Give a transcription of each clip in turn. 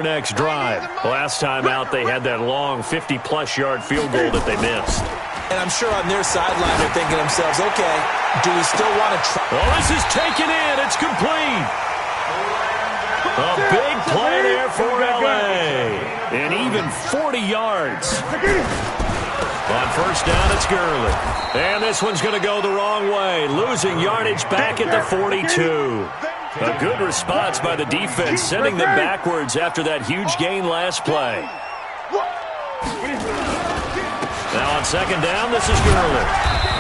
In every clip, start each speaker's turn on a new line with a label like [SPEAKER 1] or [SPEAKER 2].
[SPEAKER 1] Next drive. Last time out, they had that long 50-plus yard field goal that they missed.
[SPEAKER 2] And I'm sure on their sideline they're thinking to themselves, okay, do we still want to try?
[SPEAKER 1] Oh, this is taken in. It's complete. A big play there for L.A. And even 40 yards. On first down, it's Gurley. And this one's going to go the wrong way, losing yardage back at the 42. A good response by the defense, sending them backwards after that huge gain last play. Now on second down, this is Gurley.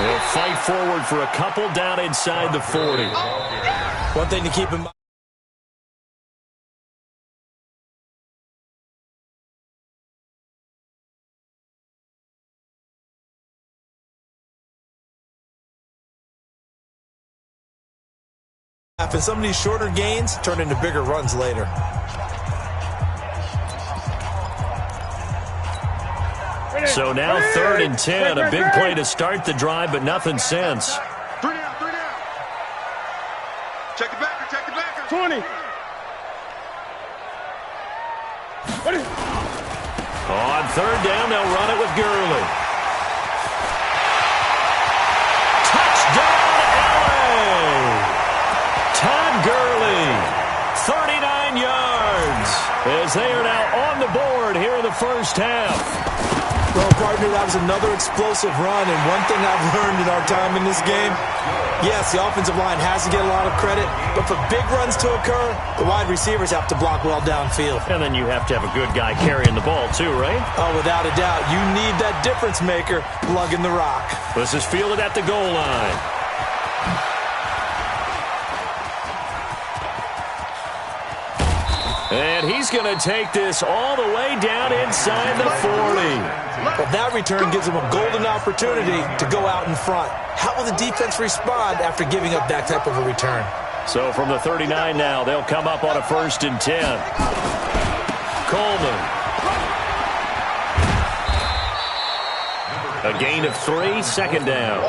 [SPEAKER 1] He'll fight forward for a couple down inside the 40.
[SPEAKER 2] One thing to keep in mind. And some of these shorter gains turn into bigger runs later.
[SPEAKER 1] So now 3rd and 10, a big play to start the drive, but nothing since.
[SPEAKER 3] 3 down. Check the backer. 20.
[SPEAKER 1] On 3rd down, they'll run it with Gurley. Touchdown, LA! Todd Gurley, 39 yards, as they are now on the board here in the first half.
[SPEAKER 2] Well, partner, that was another explosive run, and one thing I've learned in our time in this game, yes, the offensive line has to get a lot of credit, but for big runs to occur, the wide receivers have to block well downfield.
[SPEAKER 1] And then you have to have a good guy carrying the ball too, right?
[SPEAKER 2] Oh, without a doubt. You need that difference maker lugging the rock.
[SPEAKER 1] This is fielded at the goal line. And he's going to take this all the way down inside the 40.
[SPEAKER 2] Well, that return gives them a golden opportunity to go out in front. How will the defense respond after giving up that type of a return?
[SPEAKER 1] So from the 39 now, they'll come up on a 1st and 10. Coleman. A gain of 3, 2nd down.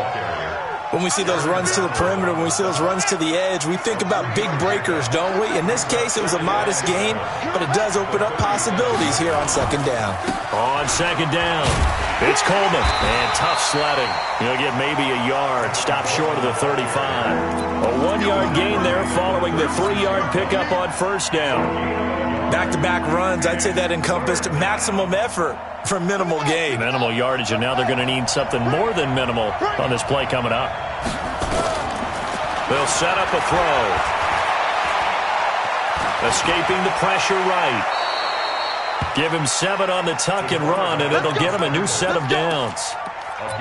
[SPEAKER 2] When we see those runs to the perimeter, when we see those runs to the edge, we think about big breakers, don't we? In this case, it was a modest gain, but it does open up possibilities here on 2nd down.
[SPEAKER 1] On 2nd down, it's Coleman. And tough sledding. He'll get maybe a yard, stop short of the 35. A 1-yard gain there following the 3-yard pickup on 1st down.
[SPEAKER 2] Back-to-back runs, I'd say that encompassed maximum effort for minimal gain.
[SPEAKER 1] Minimal yardage, and now they're going to need something more than minimal on this play coming up. They'll set up a throw. Escaping the pressure right. Give him 7 on the tuck and run, and it'll get him a new set of downs.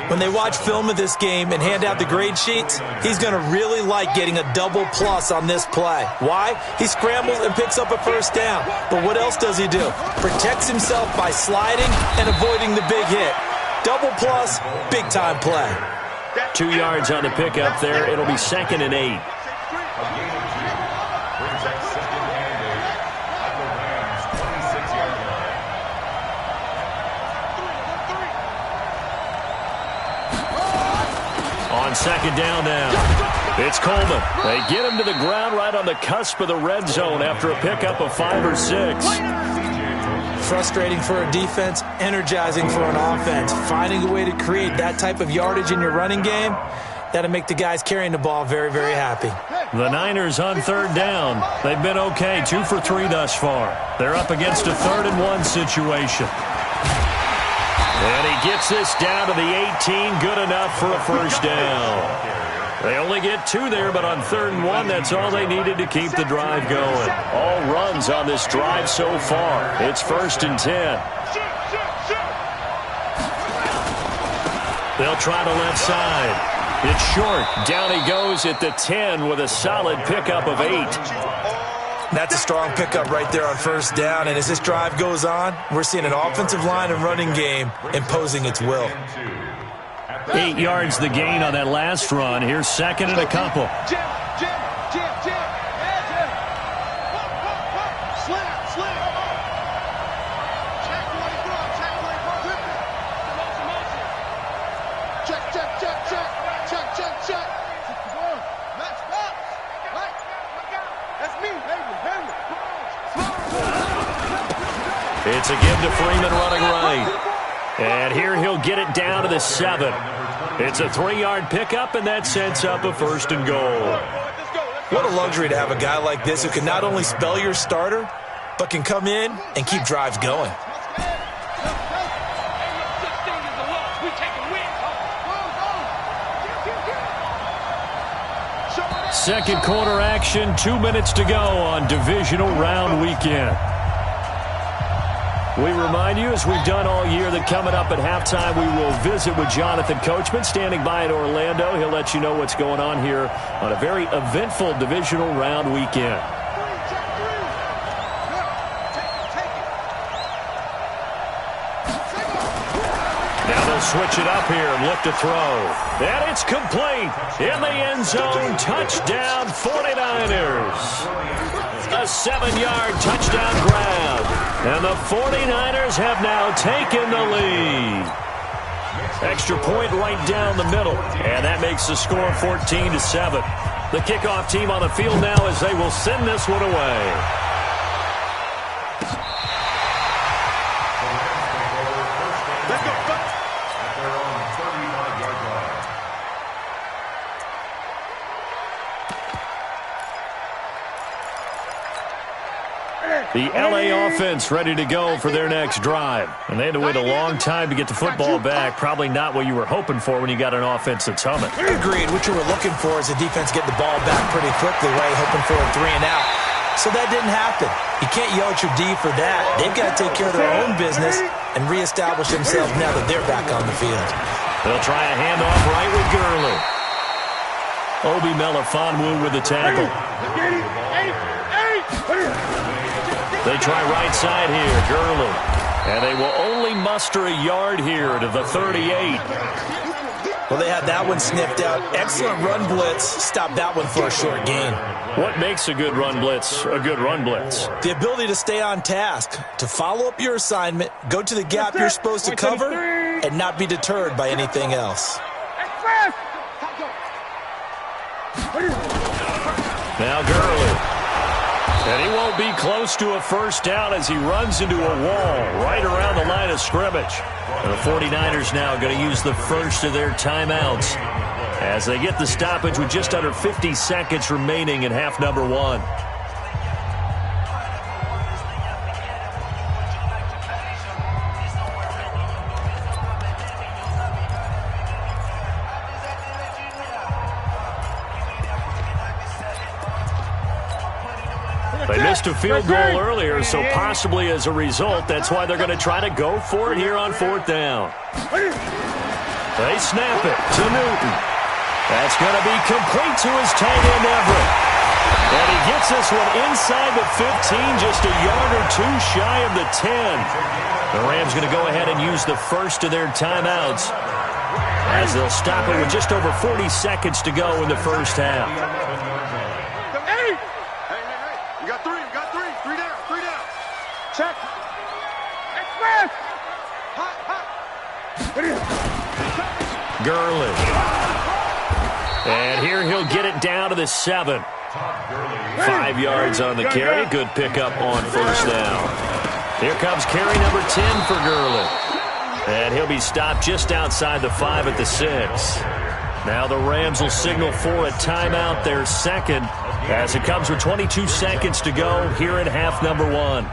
[SPEAKER 2] When they watch film of this game and hand out the grade sheets, he's going to really like getting a double plus on this play. Why? He scrambles and picks up a 1st down. But what else does he do? Protects himself by sliding and avoiding the big hit. Double plus, big-time play.
[SPEAKER 1] 2 yards on the pickup there. It'll be 2nd and 8. On 2nd down now, it's Coleman. They get him to the ground right on the cusp of the red zone after a pickup of 5 or 6.
[SPEAKER 2] Frustrating for a defense, energizing for an offense. Finding a way to create that type of yardage in your running game, that'll make the guys carrying the ball very, very happy.
[SPEAKER 1] The Niners on 3rd down. They've been okay, 2 for 3 thus far. They're up against a 3rd and 1 situation. And he gets this down to the 18, good enough for a 1st down. They only get 2 there, but on 3rd and 1, that's all they needed to keep the drive going. All runs on this drive so far. It's 1st and 10. They'll try the left side. It's short. Down he goes at the 10 with a solid pickup of 8.
[SPEAKER 2] That's a strong pickup right there on 1st down. And as this drive goes on, we're seeing an offensive line and running game imposing its will.
[SPEAKER 1] 8 yards the gain on that last run. Here's 2nd and a couple. It's a give to Freeman running right. And here he'll get it down to the 7. It's a 3-yard pickup, and that sets up a 1st and goal.
[SPEAKER 2] What a luxury to have a guy like this who can not only spell your starter, but can come in and keep drives going.
[SPEAKER 1] Second quarter action, 2 minutes to go on divisional round weekend. We remind you, as we've done all year, that coming up at halftime, we will visit with Jonathan Coachman, standing by in Orlando. He'll let you know what's going on here on a very eventful divisional round weekend. Now they'll switch it up here and look to throw. And it's complete. In the end zone, touchdown 49ers. A 7-yard touchdown grab. And the 49ers have now taken the lead. Extra point right down the middle. And that makes the score 14-7. The kickoff team on the field now as they will send this one away. The L.A. offense ready to go for their next drive. And they had to wait a long time to get the football back. Probably not what you were hoping for when you got an offense that's humming.
[SPEAKER 2] Agreed. What you were looking for is a defense getting the ball back pretty quickly, right? Hoping for a 3-and-out. So that didn't happen. You can't yell at your D for that. They've got to take care of their own business and reestablish themselves now that they're back on the field.
[SPEAKER 1] They'll try a handoff right with Gurley. Obi Melifonwu with the tackle. They try right side here, Gurley. And they will only muster a yard here to the 38.
[SPEAKER 2] Well, they had that one sniffed out. Excellent run blitz. Stop that one for a short gain.
[SPEAKER 1] What makes a good run blitz a good run blitz?
[SPEAKER 2] The ability to stay on task, to follow up your assignment, go to the gap you're supposed to cover, and not be deterred by anything else.
[SPEAKER 1] Now Gurley. And he won't be close to a first down as he runs into a wall right around the line of scrimmage. And the 49ers now going to use the first of their timeouts as they get the stoppage with just under 50 seconds remaining in half number 1. They missed a field goal earlier, so possibly as a result, that's why they're going to try to go for it here on 4th down. They snap it to Newton. That's going to be complete to his tight end, Everett. And he gets this one inside the 15, just a yard or two shy of the 10. The Rams going to go ahead and use the first of their timeouts as they'll stop it with just over 40 seconds to go in the first half.
[SPEAKER 3] Check. Express.
[SPEAKER 1] Gurley. And here he'll get it down to the 7. 5 yards on the carry. Good pickup on first down. Here comes carry number 10 for Gurley. And he'll be stopped just outside the 5 at the 6. Now the Rams will signal for a timeout, their second, as it comes with 22 seconds to go here in half number 1.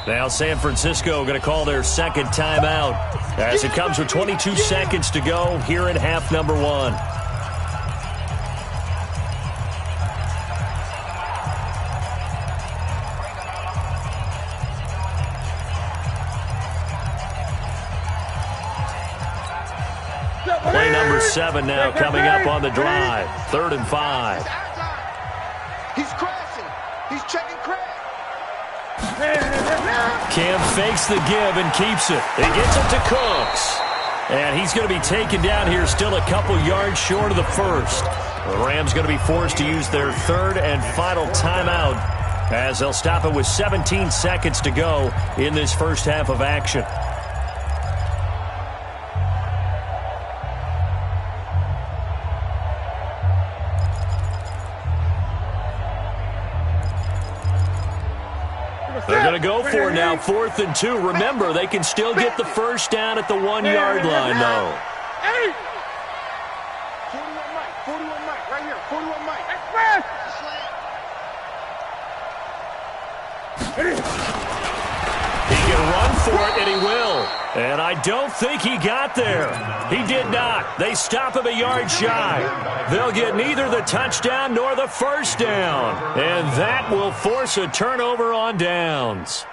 [SPEAKER 1] Now San Francisco going to call their second timeout as it comes with 22 seconds to go here in half number 1. Play number 7 now coming up on the drive. 3rd and 5.
[SPEAKER 3] He's crashing. He's checking crash.
[SPEAKER 1] Cam fakes the give and keeps it. He gets it to Cooks. And he's going to be taken down here, still a couple yards short of the first. The Rams going to be forced to use their third and final timeout as they'll stop it with 17 seconds to go in this first half of action. They're going to go for it now, 4th and 2. Remember, they can still get the first down at the 1-yard line, though.
[SPEAKER 3] 41 Mike, right here, 41 Mike.
[SPEAKER 1] He can run for it, and he will. And I don't think he got there. He did not. They stop him a yard shy. They'll get neither the touchdown nor the first down. And that will force a turnover on downs.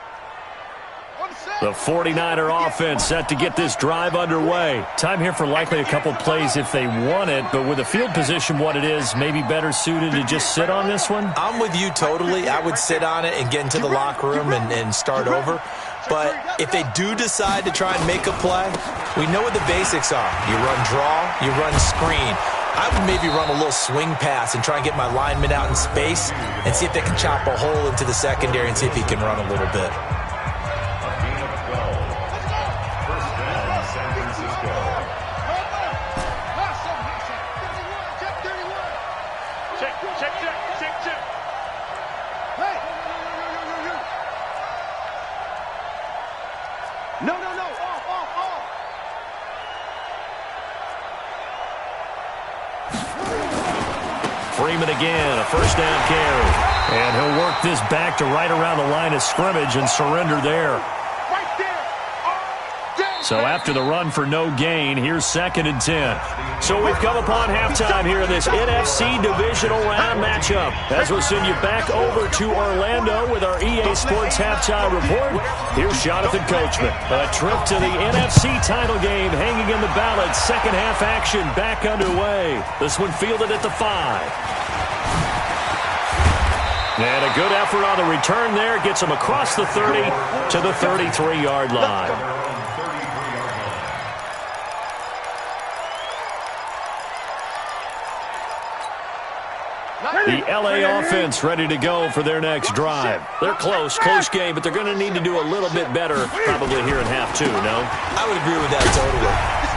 [SPEAKER 1] The 49er offense set to get this drive underway. Time here for likely a couple plays if they want it, but with the field position what it is, maybe better suited to just sit on this one?
[SPEAKER 2] I'm with you totally. I would sit on it and get into the locker room and start over. But if they do decide to try and make a play, we know what the basics are. You run draw, you run screen. I would maybe run a little swing pass and try and get my lineman out in space and see if they can chop a hole into the secondary and see if he can run a little bit.
[SPEAKER 1] Freeman again, a first down carry. And he'll work this back to right around the line of scrimmage and surrender there. So after the run for no gain, here's 2nd and 10. So we've come upon halftime here in this NFC Divisional Round matchup. As we'll send you back over to Orlando with our EA Sports Halftime Report, here's Jonathan Coachman. A trip to the NFC title game hanging in the balance. Second half action back underway. This one fielded at the 5. And a good effort on the return there. Gets him across the 30 to the 33-yard line. The L.A. offense ready to go for their next drive. They're close game, but they're going to need to do a little bit better probably here in half 2, no?
[SPEAKER 2] I would agree with that totally.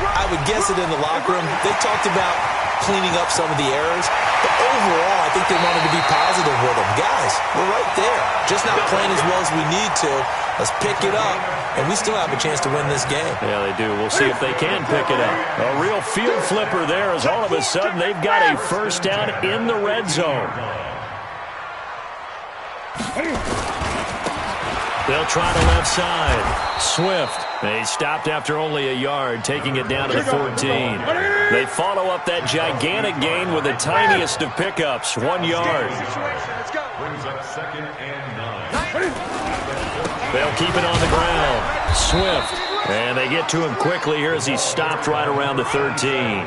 [SPEAKER 2] I would guess it in the locker room. They talked about cleaning up some of the errors, but overall, I think they wanted to be positive with them. Guys, we're right there. Just not playing as well as we need to. Let's pick it up, and we still have a chance to win this game.
[SPEAKER 1] Yeah, they do. We'll see if they can pick it up. A real field flipper there as all of a sudden they've got a first down in the red zone. They'll try the left side. Swift. They stopped after only a yard, taking it down to the 14. They follow up that gigantic gain with the tiniest of pickups, 1 yard.
[SPEAKER 3] Brings up 2nd and 9.
[SPEAKER 1] They'll keep it on the ground. Swift. And they get to him quickly here as he stopped right around the 13.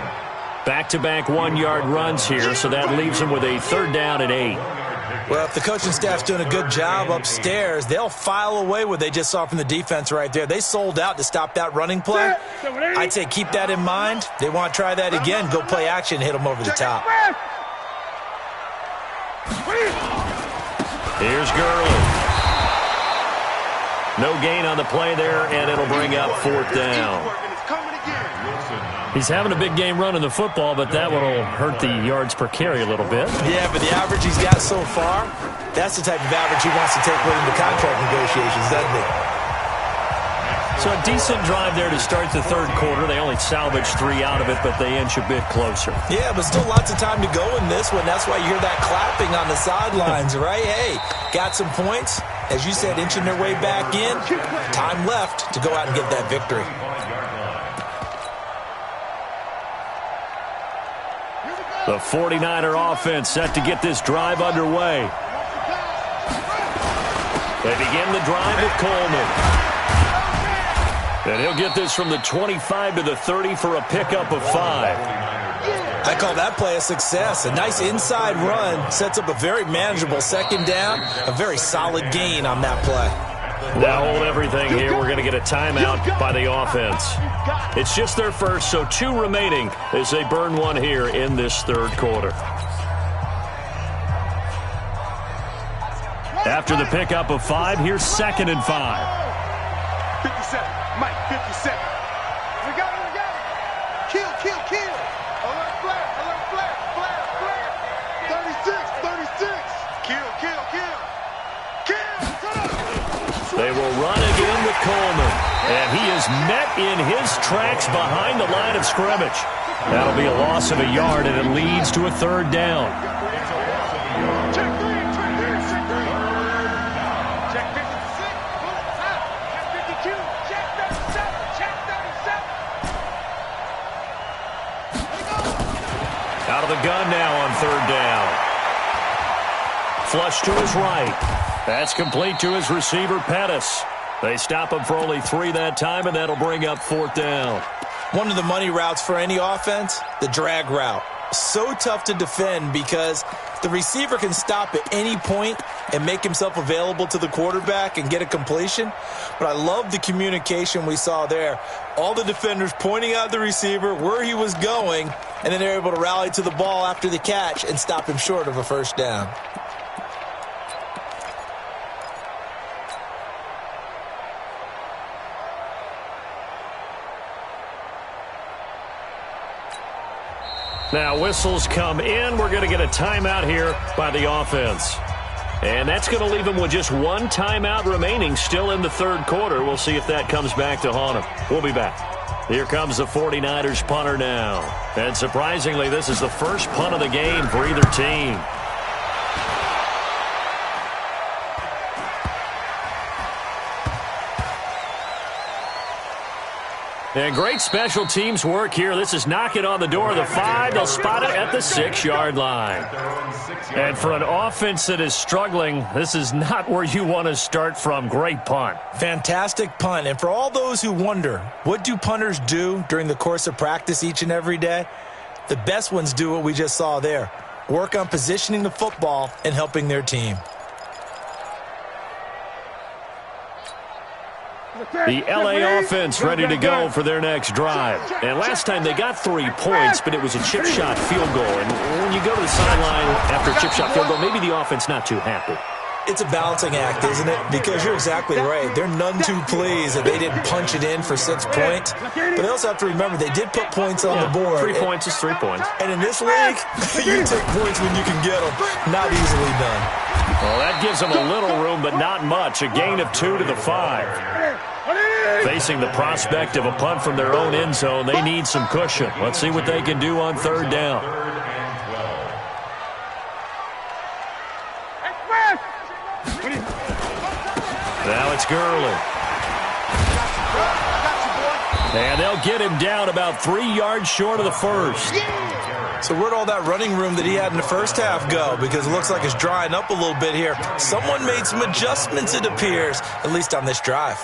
[SPEAKER 1] Back-to-back 1-yard runs here, so that leaves him with a 3rd down and 8.
[SPEAKER 2] Well, if the coaching staff's doing a good job upstairs, they'll file away what they just saw from the defense right there. They sold out to stop that running play. I'd say keep that in mind. They want to try that again, go play action, hit them over the top.
[SPEAKER 1] Here's Gurley. No gain on the play there, and it'll bring up 4th down. He's having a big game running the football, but that one will hurt the yards per carry a little bit.
[SPEAKER 2] Yeah, but the average he's got so far, that's the type of average he wants to take with him to contract negotiations, doesn't he?
[SPEAKER 1] So a decent drive there to start the 3rd quarter. They only salvaged 3 out of it, but they inch a bit closer.
[SPEAKER 2] Yeah, but still lots of time to go in this one. That's why you hear that clapping on the sidelines, right? Hey, got some points. As you said, inching their way back in. Time left to go out and get that victory.
[SPEAKER 1] The 49er offense set to get this drive underway. They begin the drive with Coleman. And he'll get this from the 25 to the 30 for a pickup of 5.
[SPEAKER 2] I call that play a success. A nice inside run sets up a very manageable 2nd down. A very solid gain on that play.
[SPEAKER 1] Now hold everything here. We're going to get a timeout by the offense. It's just their first, so 2 remaining as they burn one here in this third quarter. After the pickup of 5, here's 2nd and 5.
[SPEAKER 4] 57. Mike, 57. We got it. Kill. Alert flare. 36. Kill.
[SPEAKER 1] They will run again with Coleman. And he is met in his tracks behind the line of scrimmage. That'll be a loss of a yard, and it leads to a 3rd down.
[SPEAKER 4] Check 56. Check 52. Check 37. Check 37.
[SPEAKER 1] Out of the gun now on 3rd down. Flush to his right. That's complete to his receiver, Pettis. They stop him for only 3 that time, and that'll bring up 4th down.
[SPEAKER 2] One of the money routes for any offense, the drag route. So tough to defend because the receiver can stop at any point and make himself available to the quarterback and get a completion. But I love the communication we saw there. All the defenders pointing out the receiver, where he was going, and then they're able to rally to the ball after the catch and stop him short of a 1st down.
[SPEAKER 1] Now whistles come in. We're going to get a timeout here by the offense. And that's going to leave them with just 1 timeout remaining still in the 3rd quarter. We'll see if that comes back to haunt them. We'll be back. Here comes the 49ers punter now. And surprisingly, this is the first punt of the game for either team. And great special teams work here. This is knocking on the door of the 5. They'll spot it at the 6-yard line. And for an offense that is struggling, this is not where you want to start from. Great punt.
[SPEAKER 2] Fantastic punt. And for all those who wonder, what do punters do during the course of practice each and every day? The best ones do what we just saw there. Work on positioning the football and helping their team.
[SPEAKER 1] The LA offense ready to go for their next drive. And last time they got 3 points, but it was a chip shot field goal. And when you go to the sideline after a chip shot field goal, maybe the offense not too happy.
[SPEAKER 2] It's a balancing act, isn't it? Because you're exactly right. They're none too pleased that they didn't punch it in for 6 points. But they also have to remember they did put points on the board.
[SPEAKER 1] 3 points is 3 points.
[SPEAKER 2] And in this league, you take points when you can get them. Not easily done.
[SPEAKER 1] Well, that gives them a little room, but not much. A gain of 2 to the 5. Facing the prospect of a punt from their own end zone, they need some cushion. Let's see what they can do on 3rd down. Now it's Gurley. And they'll get him down about 3 yards short of the 1st.
[SPEAKER 2] So where'd all that running room that he had in the first half go? Because it looks like it's drying up a little bit here. Someone made some adjustments, it appears, at least on this drive.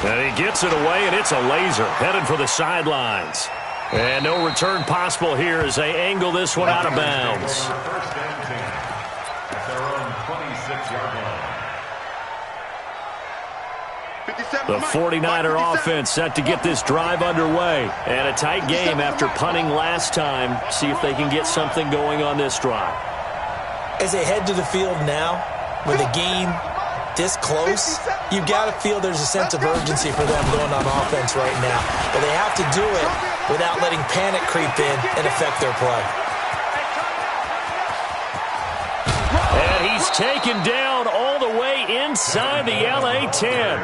[SPEAKER 1] And he gets it away, and it's a laser headed for the sidelines. And no return possible here as they angle this one out of bounds. The 49er offense set to get this drive underway. And a tight game after punting last time. See if they can get something going on this drive.
[SPEAKER 2] As they head to the field now, with a game this close, you've got to feel there's a sense of urgency for them going on offense right now. But they have to do it without letting panic creep in and affect their play.
[SPEAKER 1] And he's taken down all the way inside the LA 10.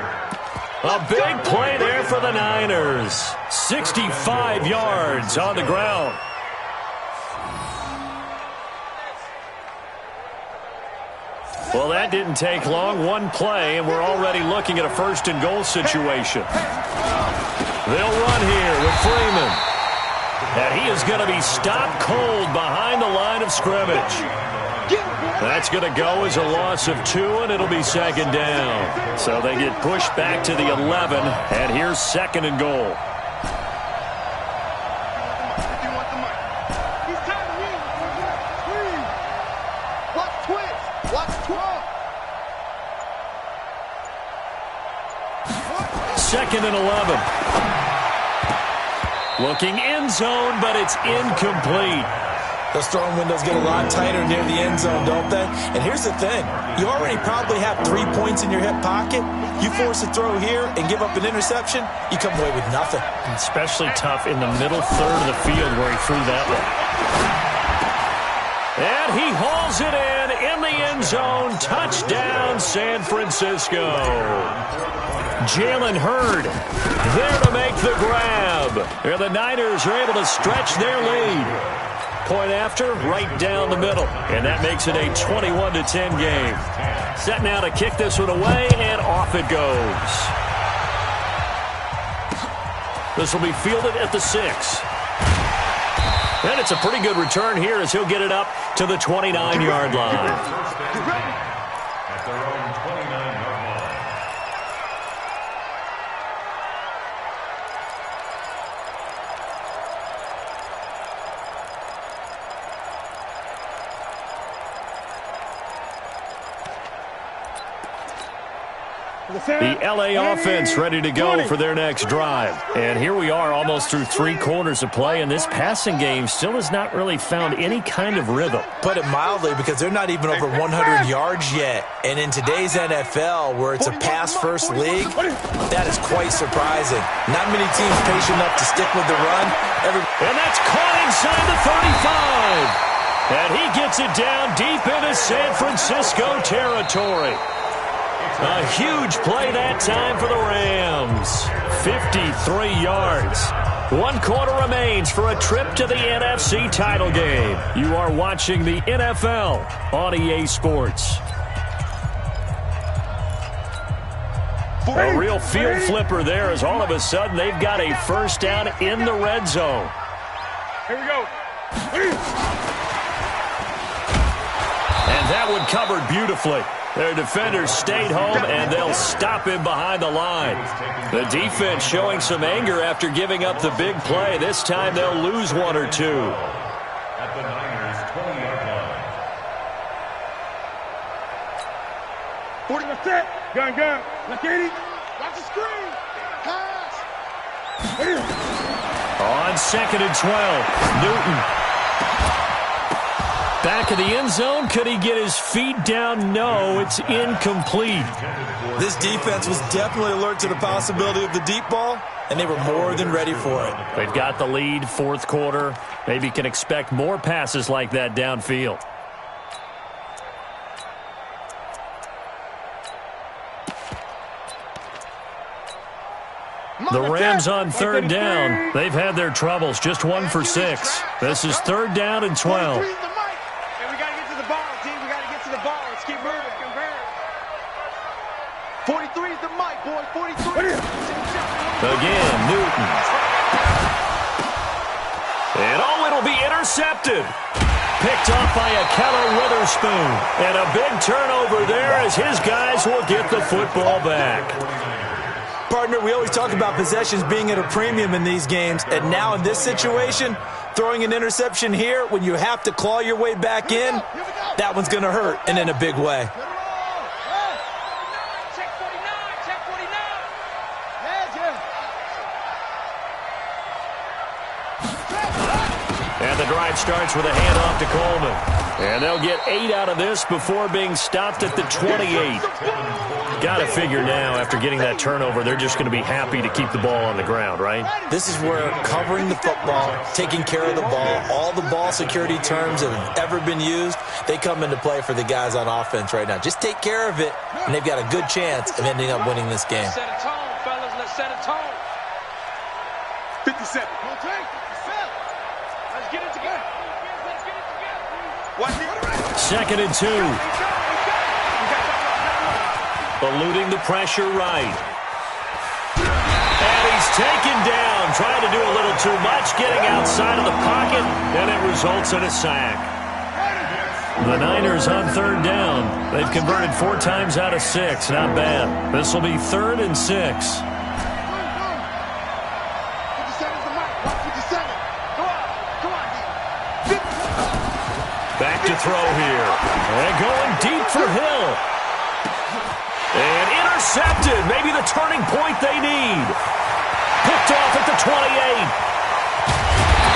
[SPEAKER 1] A big play there for the Niners. 65 yards on the ground. Well, that didn't take long. 1 play, and we're already looking at a 1st and goal situation. They'll run here with Freeman. And he is going to be stopped cold behind the line of scrimmage. That's going to go as a loss of 2, and it'll be 2nd down. So they get pushed back to the 11, and here's 2nd and goal.
[SPEAKER 4] Watch twist.
[SPEAKER 1] 2nd and 11. Looking end zone, but it's incomplete.
[SPEAKER 2] Those throwing windows get a lot tighter near the end zone, don't they? And here's the thing. You already probably have 3 points in your hip pocket. You force a throw here and give up an interception, you come away with nothing.
[SPEAKER 1] Especially tough in the middle third of the field where he threw that one. And he hauls it in the end zone. Touchdown, San Francisco. Jalen Hurd there to make the grab. And the Niners are able to stretch their lead. Point after, right down the middle. And that makes it a 21-10 game. Set now to kick this one away, and off it goes. This will be fielded at the 6. And it's a pretty good return here as he'll get it up to the 29-yard line.
[SPEAKER 3] At their own 29-yard line.
[SPEAKER 1] The LA offense ready to go for their next drive. And here we are almost through 3 quarters of play, and this passing game still has not really found any kind of rhythm.
[SPEAKER 2] Put it mildly, because they're not even over 100 yards yet. And in today's NFL, where it's a pass-first league, that is quite surprising. Not many teams patient enough to stick with the run.
[SPEAKER 1] And that's caught inside the 35. And he gets it down deep into San Francisco territory. A huge play that time for the Rams. 53 yards. 1 quarter remains for a trip to the NFC title game. You are watching the NFL on EA Sports. A real field flipper there, as all of a sudden they've got a first down in the red zone.
[SPEAKER 4] Here we go.
[SPEAKER 1] And that one covered beautifully. Their defenders stayed home, and they'll stop him behind the line. The defense showing some anger after giving up the big play. This time they'll lose 1 or 2.
[SPEAKER 3] At the Niners' 20-yard line.
[SPEAKER 4] 40 set. Gun. Look at it. Watch the screen. Pass.
[SPEAKER 1] On 2nd and 12, Newton. Back of the end zone. Could he get his feet down? No, it's incomplete.
[SPEAKER 2] This defense was definitely alert to the possibility of the deep ball, and they were more than ready for it.
[SPEAKER 1] They've got the lead, 4th quarter. Maybe can expect more passes like that downfield. The Rams on 3rd down. They've had their troubles. Just 1 for 6. This is 3rd down and 12.
[SPEAKER 4] Keep moving. 43 is the mic, boy. 43.
[SPEAKER 1] Again, Newton. And it'll be intercepted. Picked off by a Keller Witherspoon. And a big turnover there as his guys will get the football back.
[SPEAKER 2] Partner, we always talk about possessions being at a premium in these games. And now in this situation, throwing an interception here when you have to claw your way back in, that one's going to hurt, and in a big way.
[SPEAKER 4] Check 49. Check 49.
[SPEAKER 1] And the drive starts with a handoff to Coleman. And they'll get 8 out of this before being stopped at the 28. Got to figure now, after getting that turnover, they're just going to be happy to keep the ball on the ground, right?
[SPEAKER 2] This is where covering the football, taking care of the ball, all the ball security terms that have ever been used, they come into play for the guys on offense right now. Just take care of it, and they've got a good chance of ending up winning this game.
[SPEAKER 4] Let's set a tone, fellas. Let's set a tone. 57. Let's get it together. Watch it.
[SPEAKER 1] 2nd and 2. Eluding the pressure right. And he's taken down, trying to do a little too much, getting outside of the pocket, and it results in a sack. The Niners on 3rd down. They've converted 4 times out of 6. Not bad. This will be 3rd and 6. Back to throw here. And going deep for Hill. And Intercepted. Maybe the turning point they need. Picked off at the 28.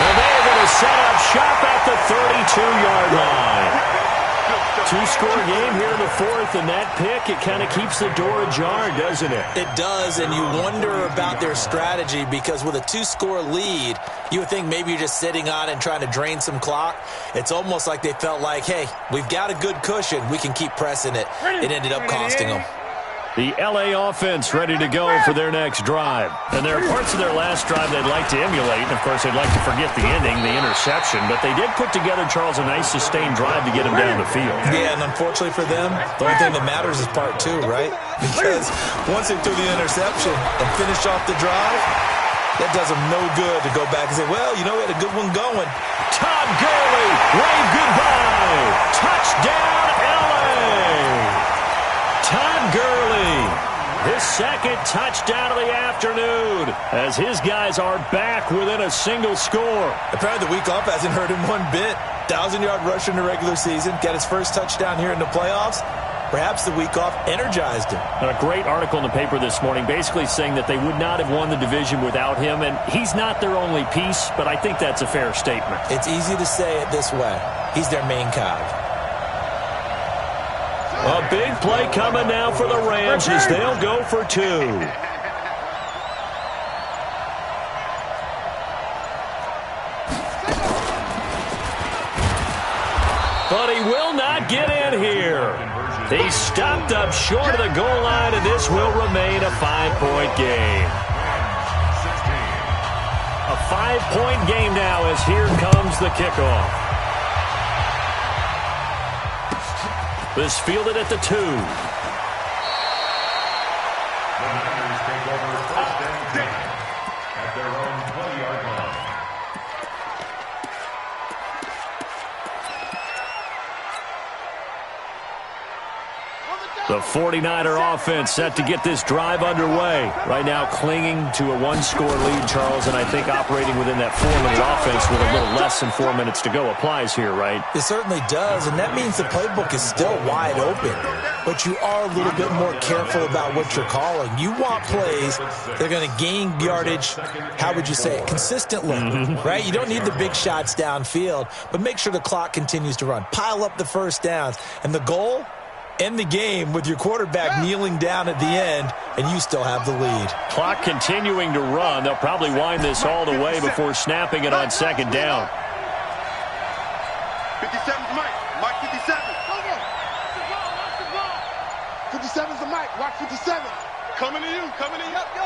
[SPEAKER 1] And they're going to set up shop at the 32-yard line. Two-score game here in the fourth, and that pick, it kind of keeps the door ajar, doesn't it?
[SPEAKER 2] It does, and you wonder about their strategy because with a two-score lead, you would think maybe you're just sitting on it and trying to drain some clock. It's almost like they felt like, hey, we've got a good cushion. We can keep pressing it. It ended up costing them.
[SPEAKER 1] The LA offense ready to go for their next drive. And there are parts of their last drive they'd like to emulate. And, of course, they'd like to forget the ending, the interception. But they did put together, Charles, a nice sustained drive to get them down the field.
[SPEAKER 2] Yeah, and unfortunately for them, the only thing that matters is part two, right? Because once they threw the interception and finished off the drive, that does them no good to go back and say, well, you know, we had a good one going.
[SPEAKER 1] Todd Gurley, wave goodbye. Touchdown, LA. Todd Gurley, his second touchdown of the afternoon, as his guys are back within a single score.
[SPEAKER 2] Apparently the week off hasn't hurt him one bit. 1,000-yard rush in the regular season, got his first touchdown here in the playoffs. Perhaps the week off energized him.
[SPEAKER 1] A great article in the paper this morning basically saying that they would not have won the division without him, and he's not their only piece, but I think that's a fair statement.
[SPEAKER 2] It's easy to say it this way. He's their main cog.
[SPEAKER 1] A big play coming now for the Rams as they'll go for two. But he will not get in here. He's stopped up short of the goal line, and this will remain a 5-point game. A 5-point game now as here comes the kickoff. This fielded at the 2.
[SPEAKER 3] The Niners take over first and 10 at their own 20-yard line.
[SPEAKER 1] The 49er offense set to get this drive underway. Right now clinging to a one-score lead, Charles, and I think operating within that 4-minute offense with a little less than 4 minutes to go applies here, right?
[SPEAKER 2] It certainly does, and that means the playbook is still wide open. But you are a little bit more careful about what you're calling. You want plays that are going to gain yardage, how would you say it, consistently, right? You don't need the big shots downfield, but make sure the clock continues to run. Pile up the first downs, and the goal? End the game with your quarterback kneeling down at the end, and you still have the lead.
[SPEAKER 1] Clock continuing to run. They'll probably wind this all the way before snapping it on second down.
[SPEAKER 4] 57's Mike. Mike 57. 57's the Mike. Watch 57. Coming to you. Coming to you. Go.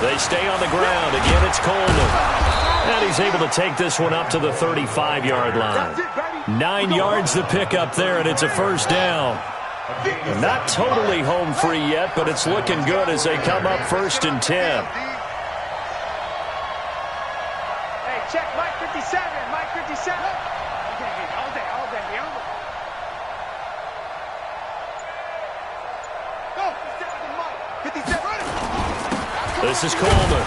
[SPEAKER 1] They stay on the ground. Again, it's Coleman. And he's able to take this one up to the 35-yard line. 9 yards to pick up there, and it's a first down. Not totally home free yet, but it's looking good as they come up 1st and 10.
[SPEAKER 5] Hey, check Mike 57. Mike 57. All day. Go. 57.
[SPEAKER 1] This is Coleman.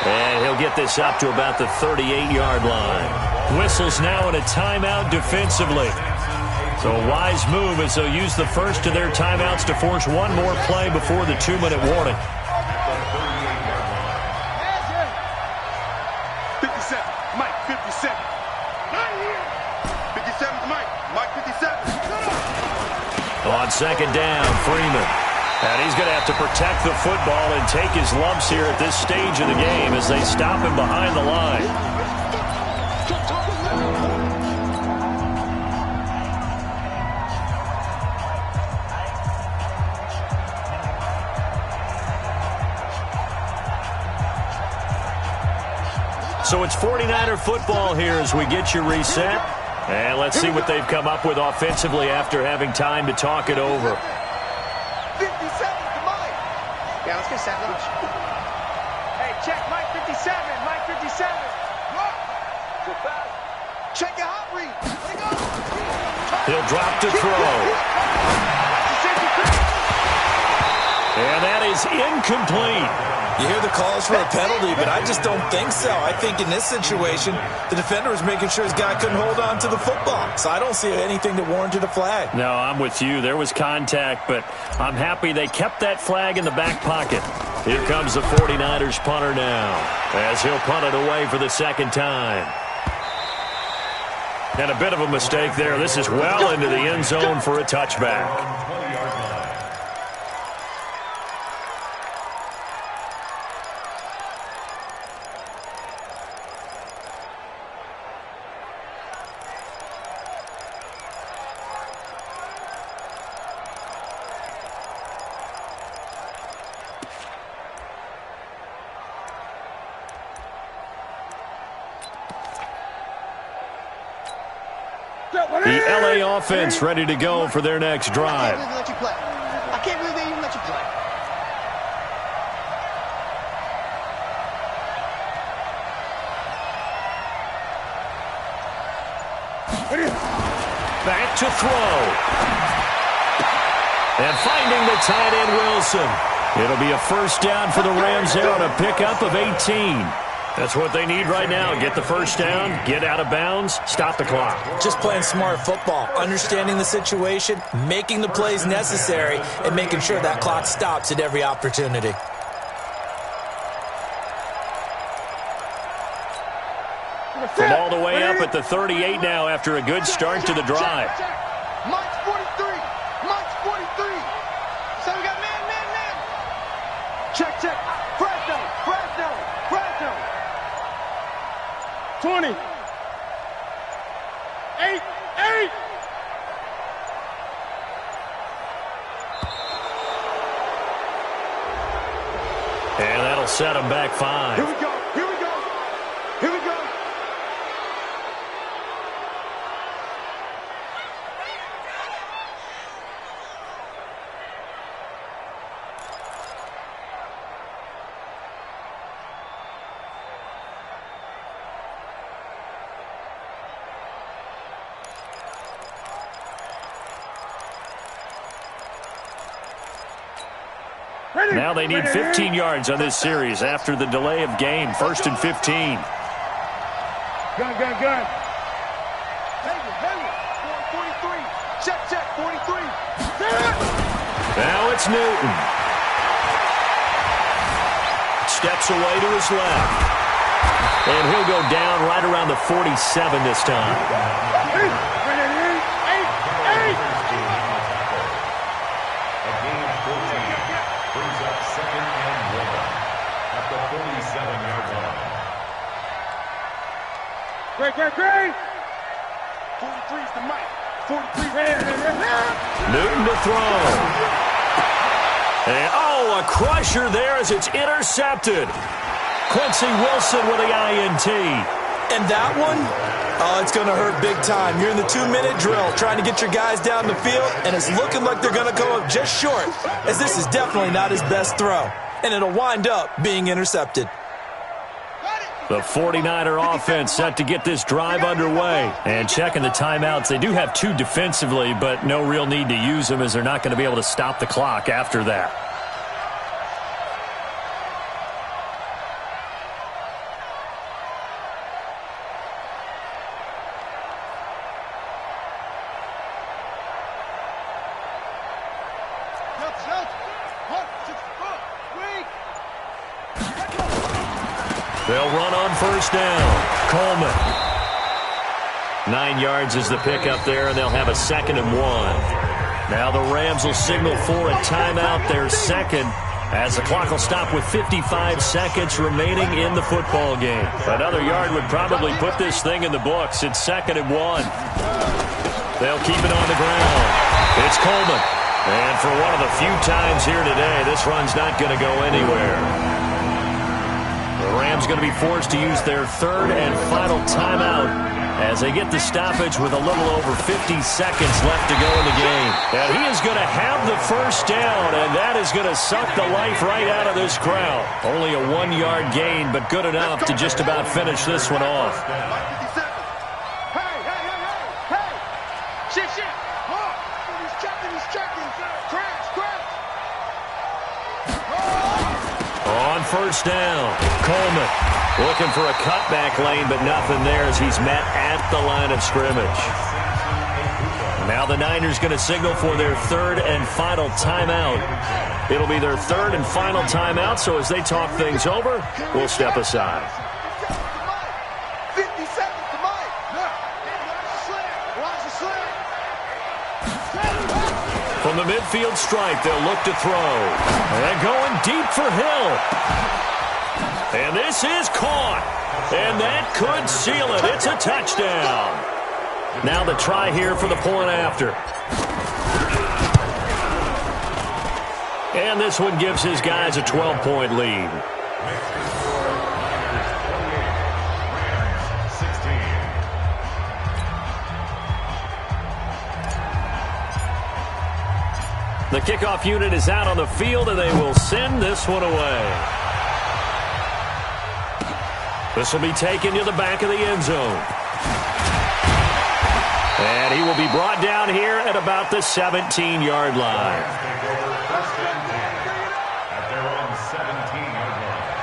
[SPEAKER 1] And he'll get this up to about the 38-yard line. Whistles now in a timeout defensively. So a wise move as they'll use the first of their timeouts to force one more play before the 2-minute warning.
[SPEAKER 4] 57. Mike 57. 57's Mike. Mike 57.
[SPEAKER 1] On second down, Freeman. And he's going to have to protect the football and take his lumps here at this stage of the game as they stop him behind the line. So it's 49er football here as we get you reset. And let's see what they've come up with offensively after having time to talk it over.
[SPEAKER 5] Yeah, let's get set lunch. Hey, check Mike 57. Mike 57. Check your hot read.
[SPEAKER 1] He'll drop to throw. And that is incomplete.
[SPEAKER 2] You hear the calls for a penalty, but I just don't think so. I think in this situation, the defender was making sure his guy couldn't hold on to the football. So I don't see anything that warranted a flag.
[SPEAKER 1] No, I'm with you. There was contact, but I'm happy they kept that flag in the back pocket. Here comes the 49ers punter now, as he'll punt it away for the second time. And a bit of a mistake there. This is well into the end zone for a touchback. The LA offense ready to go for their next drive.
[SPEAKER 5] I can't believe they even let you play.
[SPEAKER 1] Back to throw. And finding the tight end, Wilson. It'll be a first down for the Rams there on a pickup of 18. That's what they need right now. Get the first down, get out of bounds, stop the clock.
[SPEAKER 2] Just playing smart football, understanding the situation, making the plays necessary, and making sure that clock stops at every opportunity.
[SPEAKER 1] From all the way up at the 38 now after a good start to the drive.
[SPEAKER 5] Mike's 43. Mike's 43. So we got man. Check. Fresno.
[SPEAKER 4] 20. 8.
[SPEAKER 1] And that'll set them back 5.
[SPEAKER 4] Here we go.
[SPEAKER 1] Now they need 15 yards on this series after the delay of game. 1st and 15.
[SPEAKER 4] Gun.
[SPEAKER 5] Hayward. 43. Check. 43.
[SPEAKER 1] Now it's Newton. Steps away to his left. And he'll go down right around the 47 this time.
[SPEAKER 4] 8.
[SPEAKER 3] Brings up 2nd and 1 at the 47-yard line.
[SPEAKER 4] Great.
[SPEAKER 5] 43 is the mic. 43.
[SPEAKER 1] Newton to throw. And, a crusher there as it's intercepted. Quincy Wilson with the INT.
[SPEAKER 2] And that one, it's going to hurt big time. You're in the 2-minute drill trying to get your guys down the field, and it's looking like they're going to go up just short, as this is definitely not his best throw. And it'll wind up being intercepted.
[SPEAKER 1] The 49er offense set to get this drive underway. And checking the timeouts, they do have 2 defensively, but no real need to use them as they're not going to be able to stop the clock after that. They'll run on first down. Coleman. 9 yards is the pickup there, and they'll have a 2nd and 1. Now the Rams will signal for a timeout, their second, as the clock will stop with 55 seconds remaining in the football game. Another yard would probably put this thing in the books. It's 2nd and 1. They'll keep it on the ground. It's Coleman. And for one of the few times here today, this run's not going to go anywhere. The Rams going to be forced to use their 3rd and final timeout as they get the stoppage with a little over 50 seconds left to go in the game. And he is going to have the first down, and that is going to suck the life right out of this crowd. Only a 1-yard gain, but good enough to just about finish this one off.
[SPEAKER 5] Hey! Shit! He's checking. Crash!
[SPEAKER 1] On first down. Coleman looking for a cutback lane, but nothing there as he's met at the line of scrimmage. Now the Niners going to signal for their third and final timeout. It'll be their third and final timeout, so as they talk things over, we'll step aside.
[SPEAKER 4] 50 seconds to Mike. Watch the slant.
[SPEAKER 1] From the midfield stripe, they'll look to throw. And going deep for Hill. And this is caught. And that could seal it. It's a touchdown. Now the try here for the point after. And this one gives his guys a 12-point lead. The kickoff unit is out on the field, and they will send this one away. This will be taken to the back of the end zone. And he will be brought down here at about the 17-yard line.
[SPEAKER 3] At their own 17-yard line.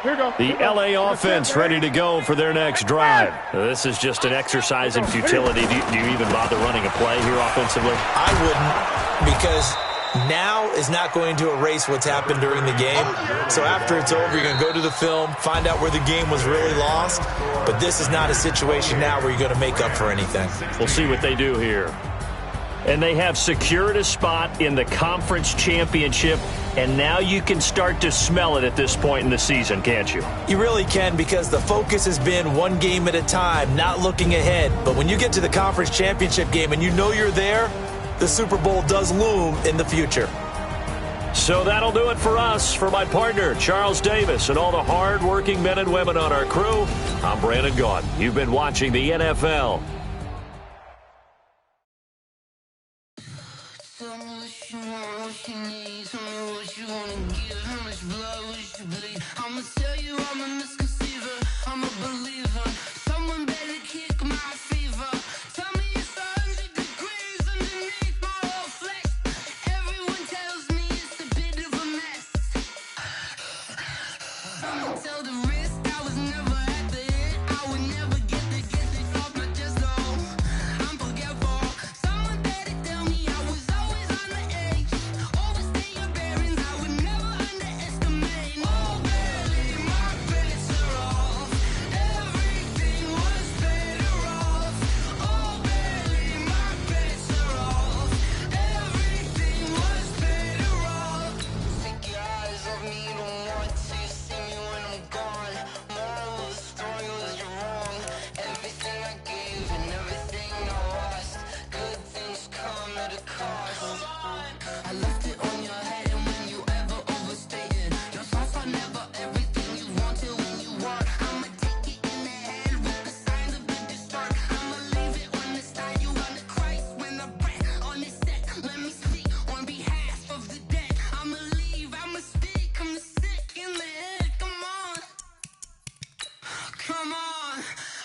[SPEAKER 4] Here we go.
[SPEAKER 1] The LA offense ready to go for their next drive. This is just an exercise in futility. Do you even bother running a play here offensively?
[SPEAKER 2] I wouldn't, because now is not going to erase what's happened during the game. So after it's over, you're going to go to the film, find out where the game was really lost. But this is not a situation now where you're going to make up for anything.
[SPEAKER 1] We'll see what they do here. And they have secured a spot in the conference championship, and now you can start to smell it at this point in the season, can't you?
[SPEAKER 2] You really can, because the focus has been one game at a time, not looking ahead. But when you get to the conference championship game and you know you're there, the Super Bowl does loom in the future.
[SPEAKER 1] So that'll do it for us. For my partner, Charles Davis, and all the hard-working men and women on our crew, I'm Brandon Gaudin. You've been watching the NFL.
[SPEAKER 6] I'ma tell you I'm a misconceiver, I'm a believer. Someone better kick my fever. Tell me it's 100 degrees underneath my whole flesh. Everyone tells me it's a bit of a mess. I'ma tell the risk I was never at the end. I would never get the off my chest, though. I'm forgetful. Someone better tell me I was always on the edge. Overstay your bearings, I would never underestimate. Oh, barely, my bets are off. Everything was better off. Oh, barely, my bets are off. Everything was better off. Take your eyes off me, don't want to see me when I'm gone. Moral of the story was you're wrong. Everything I gave and everything I lost. Good things come at a cost. I left it on your head, and when you ever overstated, your thoughts are never everything you wanted when you want. I'ma take it in the head with the signs of the distort. I'ma leave it on the side. You on the Christ when the breath on the set. Let me speak on behalf of the dead. I'ma leave, I'ma speak. I'm the sick in the head. Come on, come on.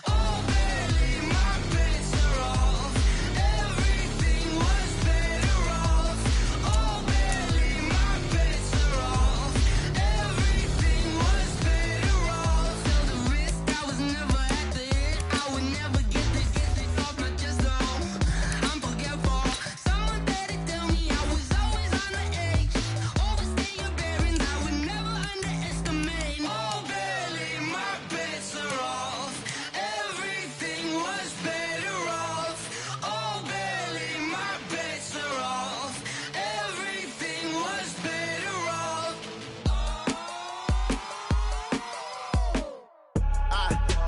[SPEAKER 6] Oh, barely, my bets are off. Everything was better off. Oh, barely, my bets are off. Everything was better off. Tell the risk I was never at the end. I would never get the off my chest, though. I'm forgetful. Someone better tell me I was always on the edge. Overstay your bearings, I would never underestimate. Oh, barely, my bets are off. Everything was better off. Oh, barely, my bets are off. Everything was better off.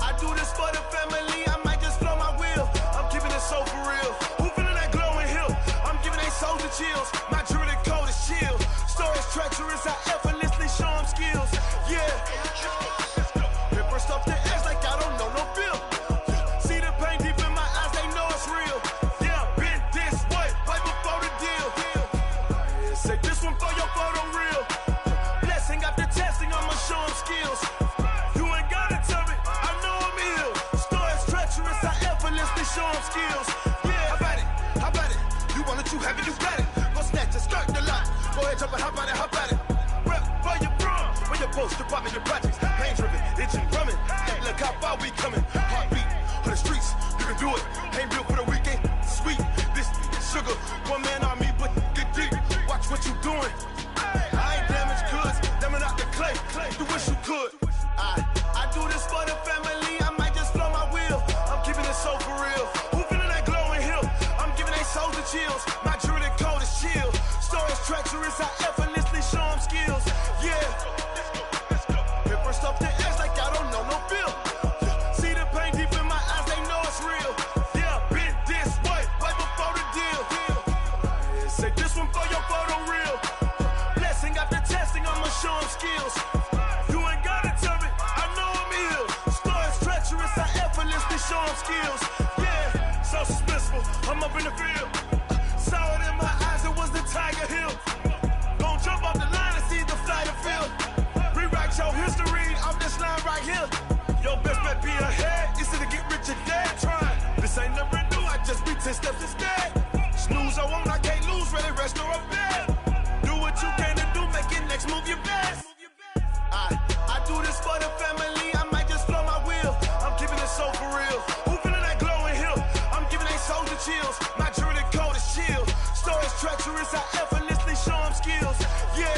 [SPEAKER 7] I do this for the family, I might just blow my wheel. I'm keeping it so for real. Who feeling that glowing hill? I'm giving they souls the chills. My jewelry code is chill. Stories treacherous, I effortlessly show them skills. Yeah. Paper stuff the edge like I don't know no bill. See the pain deep in my eyes, they know it's real. Yeah, been this way, way before the deal. Say this one for your photo reel. Blessing after testing, I'ma show them skills. You ain't gotta tell me, I know I'm ill. Stories treacherous, I effortlessly show them skills. Yeah, how about it? You want it, you have it, you got it. Go snatch a skirt, the jump and hop at it. Rep for your bra, where your post, department, your projects. Pain driven, itching, drumming. Hey, look how far we coming. Heartbeat on the streets, you can do it. Ain't built for the weekend. Sweet, this sugar, one man army, but get deep. Watch what you doing. I ain't damaged goods, damn out the clay. You wish you could. I do this for the family. I might just blow my wheel. I'm keeping it so for real. Who feeling that glowing hill? I'm giving they souls the chills. My jewelry code is chill. Stories treacherous, I effortlessly show them skills. Yeah. Hit first off the edge like I don't know no feel. See the pain deep in my eyes, they know it's real. Yeah, been this way, right before the deal. Say this one for your photo reel. Blessing after testing, I'ma show them skills. You ain't gotta tell me, I know I'm ill. Stories treacherous, I effortlessly show them skills. Yeah, so suspenseful, I'm up in the field. Saw it in my eyes, it was the Tiger Hill. Gon' jump off the line and see the flight of field. Rewrite your history off this line right here. Your best bet be ahead, instead of get rich or dead trying. This ain't never new, I just be 10 steps instead. Snooze I won't, I can't lose, ready, rest or a bed. Do what you can to do, make it next move your best. I do this for the family, I might just blow my wheel. I'm keeping it so for real. Who feeling that glowing hill? I'm giving they souls the chills. My jewelry code is chill. Stories treacherous, I effortlessly show them skills. Yeah.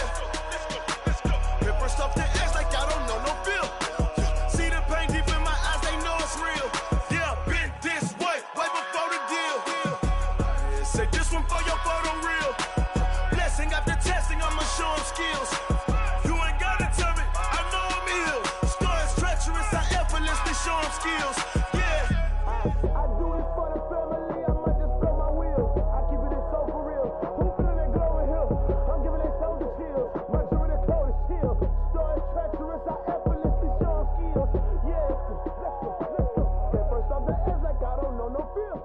[SPEAKER 7] Hit first off the edge like I don't know no feel. See the pain deep in my eyes, they know it's real. Yeah, been this way, way before the deal. Say this one for your photo reel. Blessing after testing, I'ma show them skills. You ain't gotta tell me, I know I'm ill. Stories treacherous, I effortlessly show them skills. Yeah. I do this for the family, I might just blow my wheel. I keep it so for real. Who feeling that glowing hill? I'm giving they souls the chills. My jewelry code is chill. Stories treacherous, I effortlessly show them skills. Yeah, let's go. Hit first off the edge like I don't know no feel.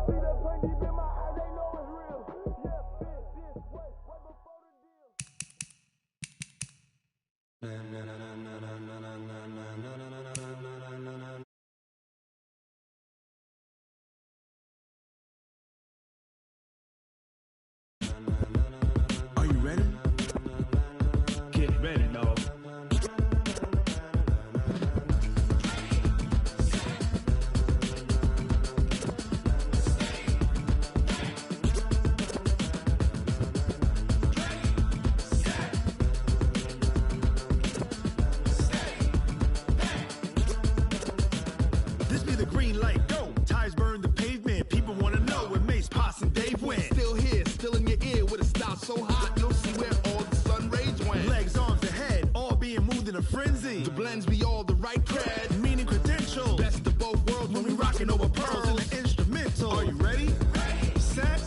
[SPEAKER 7] See that pain deep in my eyes, they know it's real. Yeah, been this way, way before the deal.
[SPEAKER 8] Are you ready? Get ready, dog. This be the green light, go. Tires burn the pavement. People wanna know where Mace, Potts, and Dave went.
[SPEAKER 9] Still here, still in your ear with a style so hot, you'll see where all the sun rays went.
[SPEAKER 8] Legs, arms, and head, all being moved in a frenzy.
[SPEAKER 9] The blends be all the right cred.
[SPEAKER 8] Meaning credentials.
[SPEAKER 9] Best of both worlds
[SPEAKER 8] When we rockin' over pearls in the instrumental. Are you ready? Set.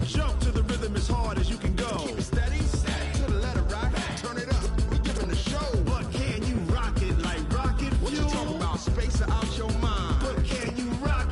[SPEAKER 8] Jump to the rhythm as hard as you can go.
[SPEAKER 9] Keep it steady, to the letter rock, turn it up, we giving the show.
[SPEAKER 8] But can you rock it like rocket
[SPEAKER 9] What you
[SPEAKER 8] fuel?
[SPEAKER 9] talking about, space or out your mind?
[SPEAKER 8] But can you rock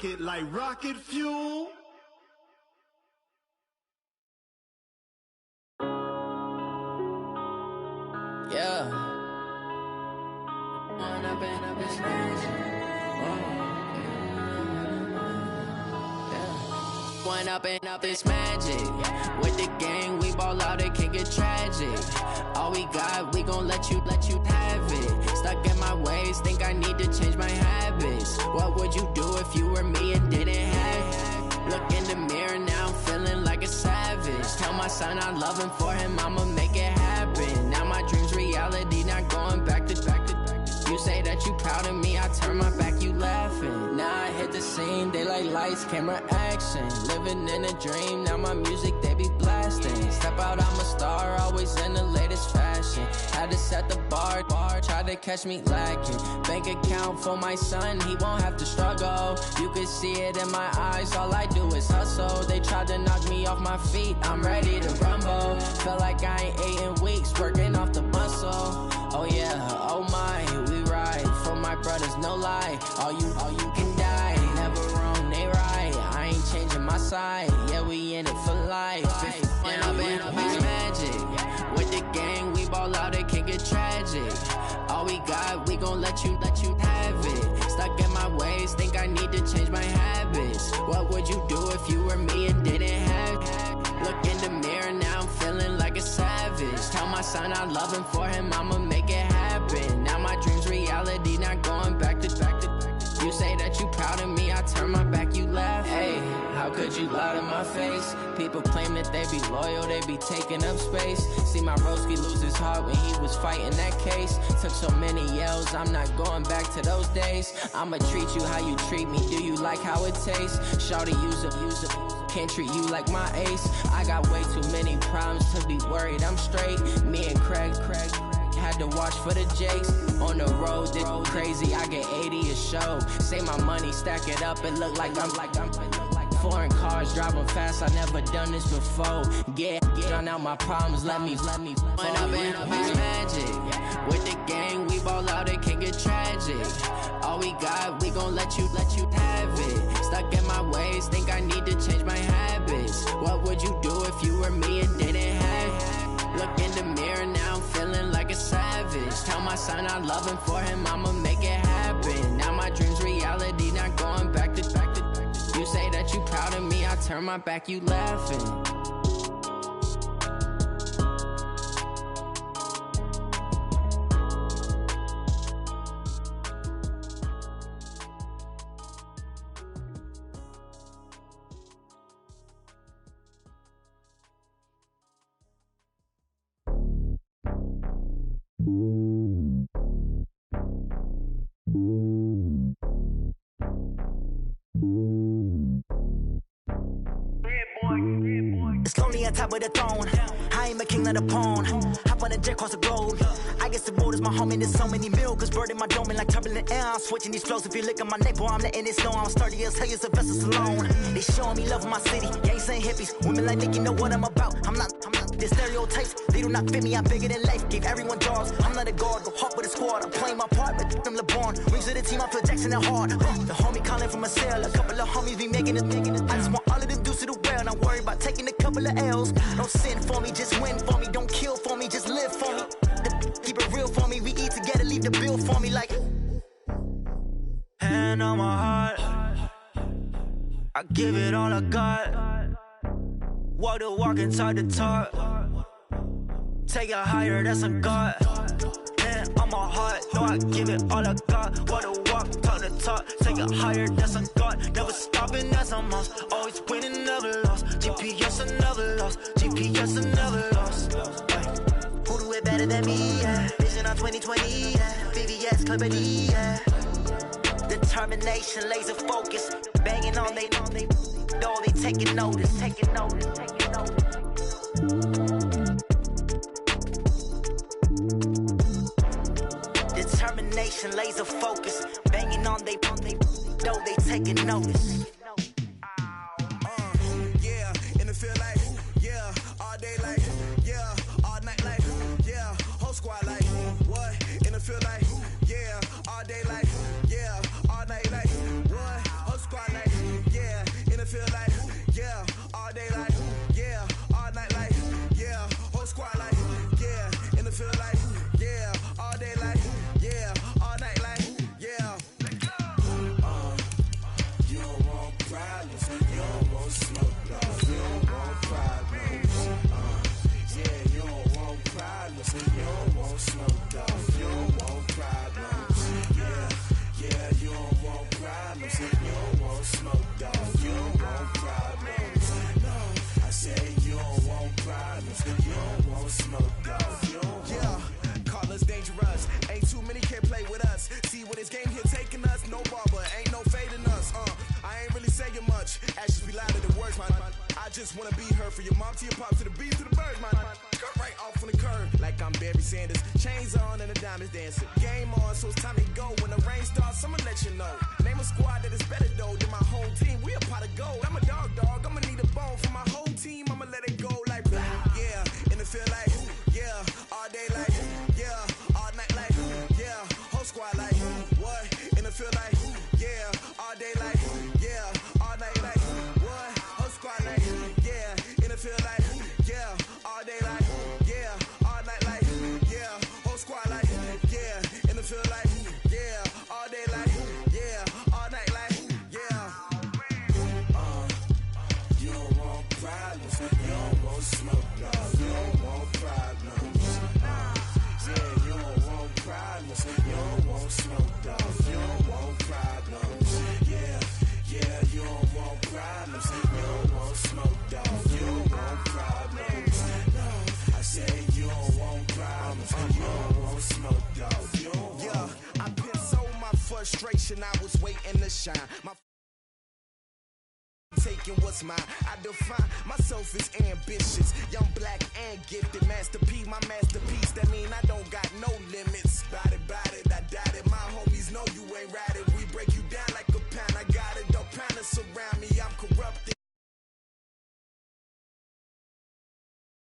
[SPEAKER 8] it like rocket fuel.
[SPEAKER 6] Yeah. One up and up is magic. With the gang, we ball out, it can get tragic. All we got, we gon' let you have it. Stuck in my ways, think I need to change my habits. What would you do if you were me and didn't have it? Look in the mirror now, I'm feeling like a savage. Tell my son I love him, for him I'ma make it happen. Now my dream's reality, not going back to. You say that you proud of me, I turn my back, you laughing. Now I hit the scene, they like lights, camera, action. Living in a dream, now my music, they be blasting. Step out, I'm a star, always in the latest fashion. Had to set the bar, try to catch me lacking. Bank account for my son, he won't have to struggle. You can see it in my eyes, all I do is hustle. They tried to knock me off my feet, I'm ready to rumble. Felt like I ain't ate in weeks, working off the muscle. Oh yeah, oh my, we ride for my brothers, no lie. All you can die, never wrong, they right. I ain't changing my side, yeah, we in it for life. And I've been magic. With the gang, we ball out, it can get tragic. All we got, we gon' let you have it. Stuck in my ways, think I need to change my habits. What would you do if you were me and didn't have it? Look in the mirror, now I'm feeling like a savage. Tell my son I love him, for him I'ma make it happen. Now my dream's reality, not going back to. You say that you proud of me, I turn my back, you laugh. Hey, how could you lie to my face? People claim that they be loyal, they be taking up space. See my broski lose his heart when he was fighting that case. Took so many yells, I'm not going back to those days. I'ma treat you how you treat me, do you like how it tastes? Shawty, use up, can't treat you like my ace. I got way too many problems to be worried, I'm straight. Me and Craig had to watch for the Jakes. On the road, this crazy, I get 80 a show. Say my money, stack it up, it look like I'm foreign cars, driving fast, I never done this before. Drown out my problems, let me When I've been magic. With the gang, we ball out, it can get tragic. All we got, we gon' let you have it. Stuck in my ways, think I need to change my habits. What would you do if you were me and didn't have it? Look in the mirror, now I'm feeling like a savage. Tell my son I love him, for him I'ma make it happen. Now my dream's reality, not going back to. You say that you proud of me, I turn my back, you laughing.
[SPEAKER 10] It's lonely on top of the throne. I ain't a king, not a pawn. Hop on a jet across the globe. I guess the road is my home and there's so many milkers birding my dome and like turbulent air. I'm switching these flows. If you look at my neck, boy, I'm letting it snow. I'm sturdy as hell, a vessel alone. They showing me love in my city. Gangs ain't hippies. Women like Nick, you know what I'm about. I'm not. The stereotypes, they do not fit me. I'm bigger than life. Gave everyone jaws. I'm not a guard. Go hard with a squad. I'm playing my part, but them LeBron. Rings to the team, I feel Jackson and hard. The homie calling from a cell. A couple of homies be making it. I just want all of them dudes to do well. Not worry about taking a couple of L's. Don't sin for me, just win for me. Don't kill for me, just live for me. Keep it real for me. We eat together, leave the bill for me like. Hand on my heart, I give it all I got. Walk the walk and talk the talk. Take it higher, that's a God. Hand on my heart, know I give it all I got. Walk the walk, talk the talk. Take it higher, that's a God. Never stopping, that's a must. Always winning, never lost. GPS, I never lost. GPS, I never lost. Who do it better than me? Yeah. Vision on 2020. Yeah. VVS, Clippity. Yeah. Determination, laser focus. Banging on they know they taking notice. Determination, laser focus. Banging on they know they taking notice.
[SPEAKER 7] Yeah, in the field like, yeah, all day like, yeah, all night like, yeah, whole squad like, what? In the field like, yeah, all day like, yeah, all night like, what? Whole squad like, just wanna be her. For your mom to your pop to the beat to the bird, man. Cut right off on the curb, like I'm Barry Sanders. Chains on and the diamonds dancing. Game on, so it's time to go. When the rain starts, I'ma let you know. Name a squad that is better though than my whole team. We a pot of gold. I'm a dog. I'ma need a bone for my whole team. I'ma let it go like yeah. In the field like yeah. All day like yeah. All night like yeah. Whole squad like what? In the field like yeah. All day like yeah. All night like what? Whole squad like yeah. In the field like yeah. All day like yeah. All night like yeah. Whole squad like yeah. In the field like yeah. All day like yeah. All night like yeah. You don't want problems. You don't want smoke, no. You don't want problems. Yeah, you don't want problems. You don't want smoke, dog. You don't want problems. Yeah, you don't want problems. You don't want smoke, dog. You don't want problems. No, I said you don't want problems. You don't want smoke, dog. You don't want. Yeah, I pissed so my frustration. I was waiting to shine. My taking what's mine. I define myself as ambitious, young, black, and gifted. Master P, my masterpiece. That mean I don't got no limits. By the